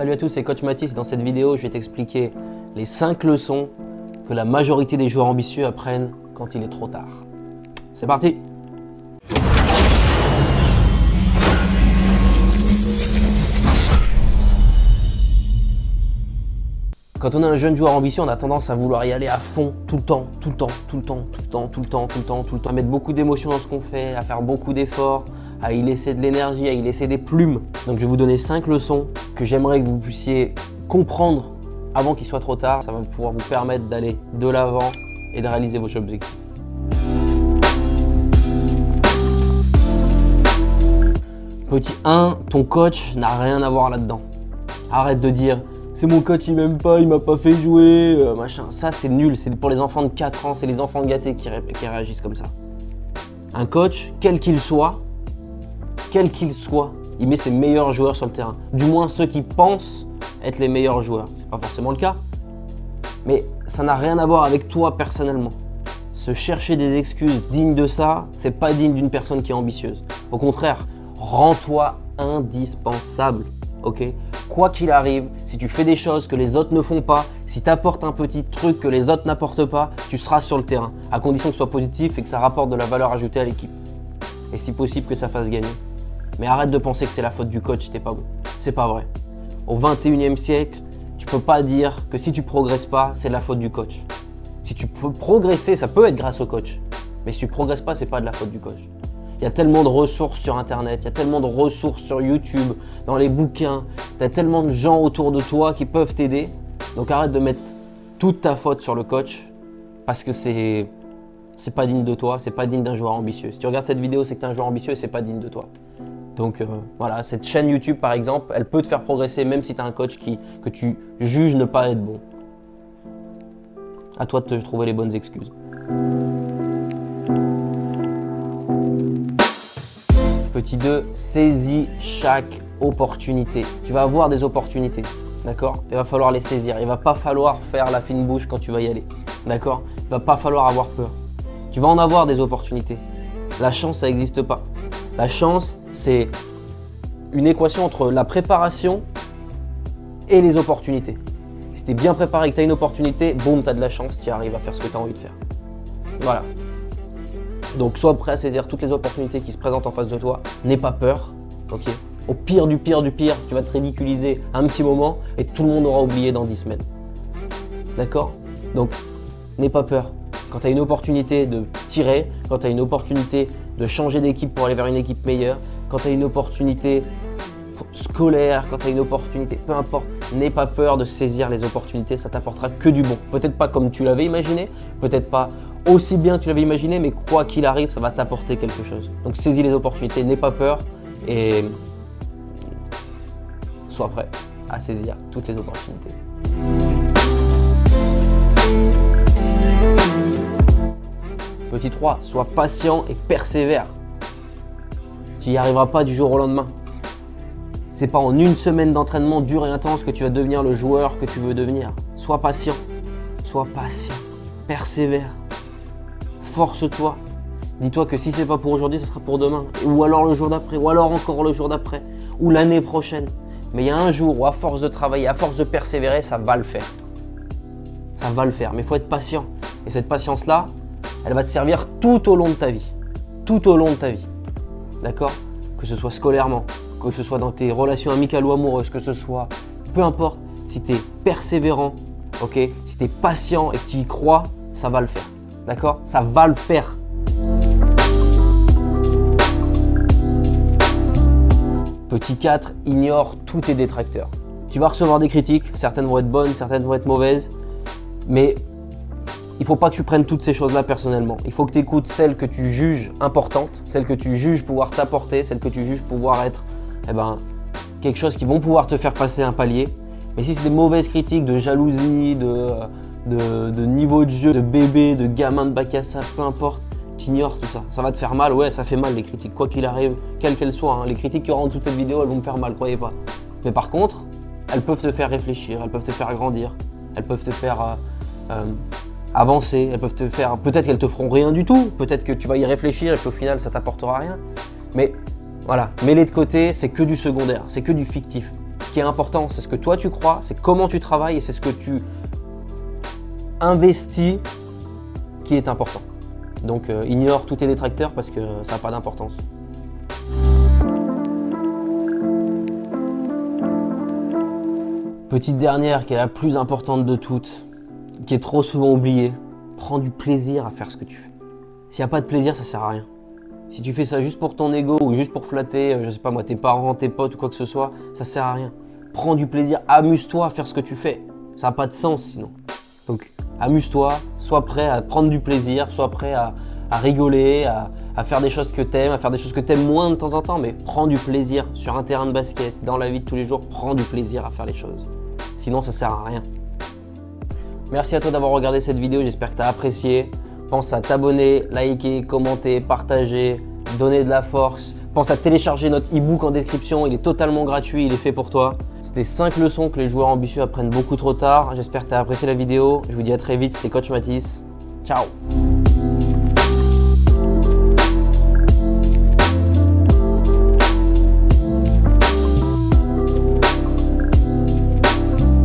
Salut à tous, c'est Coach Mathis. Dans cette vidéo, je vais t'expliquer les 5 leçons que la majorité des joueurs ambitieux apprennent quand il est trop tard. C'est parti! Quand on est un jeune joueur ambitieux, on a tendance à vouloir y aller à fond, tout le temps, à mettre beaucoup d'émotions dans ce qu'on fait, à faire beaucoup d'efforts, à y laisser de l'énergie, à y laisser des plumes. Donc je vais vous donner 5 leçons que j'aimerais que vous puissiez comprendre avant qu'il soit trop tard. Ça va pouvoir vous permettre d'aller de l'avant et de réaliser vos objectifs. Petit 1, ton coach n'a rien à voir là-dedans. Arrête de dire c'est mon coach, il m'aime pas, il m'a pas fait jouer, machin. Ça, c'est nul. C'est pour les enfants de 4 ans, c'est les enfants gâtés qui réagissent comme ça. Un coach, quel qu'il soit, il met ses meilleurs joueurs sur le terrain. Du moins, ceux qui pensent être les meilleurs joueurs. C'est pas forcément le cas, mais ça n'a rien à voir avec toi personnellement. Se chercher des excuses dignes de ça, c'est pas digne d'une personne qui est ambitieuse. Au contraire, rends-toi indispensable. Ok, quoi qu'il arrive, si tu fais des choses que les autres ne font pas, si tu apportes un petit truc que les autres n'apportent pas, tu seras sur le terrain, à condition que ce soit positif et que ça rapporte de la valeur ajoutée à l'équipe. Et si possible que ça fasse gagner. Mais arrête de penser que c'est la faute du coach si t'es pas bon. C'est pas vrai. Au 21e siècle, tu peux pas dire que si tu progresses pas, c'est la faute du coach. Si tu peux progresser, ça peut être grâce au coach. Mais si tu progresses pas, c'est pas de la faute du coach. Il y a tellement de ressources sur Internet, il y a tellement de ressources sur YouTube, dans les bouquins. Tu as tellement de gens autour de toi qui peuvent t'aider. Donc arrête de mettre toute ta faute sur le coach parce que c'est pas digne de toi, c'est pas digne d'un joueur ambitieux. Si tu regardes cette vidéo, c'est que tu es un joueur ambitieux et c'est pas digne de toi. Donc voilà, cette chaîne YouTube par exemple, elle peut te faire progresser même si tu as un coach que tu juges ne pas être bon. À toi de te trouver les bonnes excuses. Petit 2, saisis chaque opportunité. Tu vas avoir des opportunités, d'accord? Il va falloir les saisir. Il ne va pas falloir faire la fine bouche quand tu vas y aller, d'accord? Il ne va pas falloir avoir peur. Tu vas en avoir des opportunités. La chance, ça n'existe pas. La chance, c'est une équation entre la préparation et les opportunités. Si tu es bien préparé et que tu as une opportunité, boum, tu as de la chance, tu arrives à faire ce que tu as envie de faire. Voilà. Donc sois prêt à saisir toutes les opportunités qui se présentent en face de toi. N'aie pas peur, ok? Au pire du pire, tu vas te ridiculiser un petit moment et tout le monde aura oublié dans 10 semaines. D'accord? Donc n'aie pas peur. Quand tu as une opportunité de tirer, quand tu as une opportunité de changer d'équipe pour aller vers une équipe meilleure, quand tu as une opportunité scolaire, quand tu as une opportunité, peu importe, n'aie pas peur de saisir les opportunités, ça t'apportera que du bon. Peut-être pas comme tu l'avais imaginé, peut-être pas aussi bien que tu l'avais imaginé, mais quoi qu'il arrive, ça va t'apporter quelque chose. Donc saisis les opportunités, n'aie pas peur et sois prêt à saisir toutes les opportunités. Petit 3, sois patient et persévère. Tu n'y arriveras pas du jour au lendemain. C'est pas en une semaine d'entraînement dur et intense que tu vas devenir le joueur que tu veux devenir. Sois patient, persévère. Force-toi. Dis-toi que si c'est pas pour aujourd'hui, ce sera pour demain. Ou alors le jour d'après, ou alors encore le jour d'après, ou l'année prochaine. Mais il y a un jour où à force de travailler, à force de persévérer, ça va le faire. Ça va le faire, mais il faut être patient. Et cette patience-là, elle va te servir tout au long de ta vie. Tout au long de ta vie. D'accord? Que ce soit scolairement, que ce soit dans tes relations amicales ou amoureuses, que ce soit, peu importe, si tu es persévérant, ok, si tu es patient et que tu y crois, ça va le faire. D'accord? Ça va le faire. Petit 4, ignore tous tes détracteurs. Tu vas recevoir des critiques, certaines vont être bonnes, certaines vont être mauvaises, mais il ne faut pas que tu prennes toutes ces choses-là personnellement. Il faut que tu écoutes celles que tu juges importantes, celles que tu juges pouvoir t'apporter, celles que tu juges pouvoir être quelque chose qui vont pouvoir te faire passer un palier. Mais si c'est des mauvaises critiques de jalousie, de niveau de jeu, de bébé, de gamin de bac à sable, peu importe, tu ignores tout ça. Ça va te faire mal, ouais, ça fait mal les critiques, quoi qu'il arrive, quelles qu'elles soient. Hein. Les critiques qu'il y aura en dessous de cette vidéo, elles vont me faire mal, croyez pas. Mais par contre, elles peuvent te faire réfléchir, elles peuvent te faire grandir, elles peuvent te faire avancer, elles peuvent te faire, peut-être qu'elles te feront rien du tout, peut-être que tu vas y réfléchir et qu'au final ça t'apportera rien. Mais voilà, mets-les de côté, c'est que du secondaire, c'est que du fictif. Ce qui est important, c'est ce que toi tu crois, c'est comment tu travailles et c'est ce que tu investis qui est important. Donc ignore tous tes détracteurs parce que ça n'a pas d'importance. Petite dernière qui est la plus importante de toutes, qui est trop souvent oubliée, prends du plaisir à faire ce que tu fais. S'il n'y a pas de plaisir, ça sert à rien. Si tu fais ça juste pour ton ego ou juste pour flatter, je sais pas moi, tes parents, tes potes ou quoi que ce soit, ça sert à rien. Prends du plaisir, amuse-toi à faire ce que tu fais. Ça n'a pas de sens sinon. Donc amuse-toi, sois prêt à prendre du plaisir, sois prêt à rigoler, à faire des choses que t'aimes, à faire des choses que t'aimes moins de temps en temps, mais prends du plaisir sur un terrain de basket, dans la vie de tous les jours, prends du plaisir à faire les choses. Sinon ça sert à rien. Merci à toi d'avoir regardé cette vidéo, j'espère que tu as apprécié. Pense à t'abonner, liker, commenter, partager, donner de la force. Pense à télécharger notre e-book en description, il est totalement gratuit, il est fait pour toi. C'était 5 leçons que les joueurs ambitieux apprennent beaucoup trop tard. J'espère que tu as apprécié la vidéo. Je vous dis à très vite, c'était Coach Mathis. Ciao!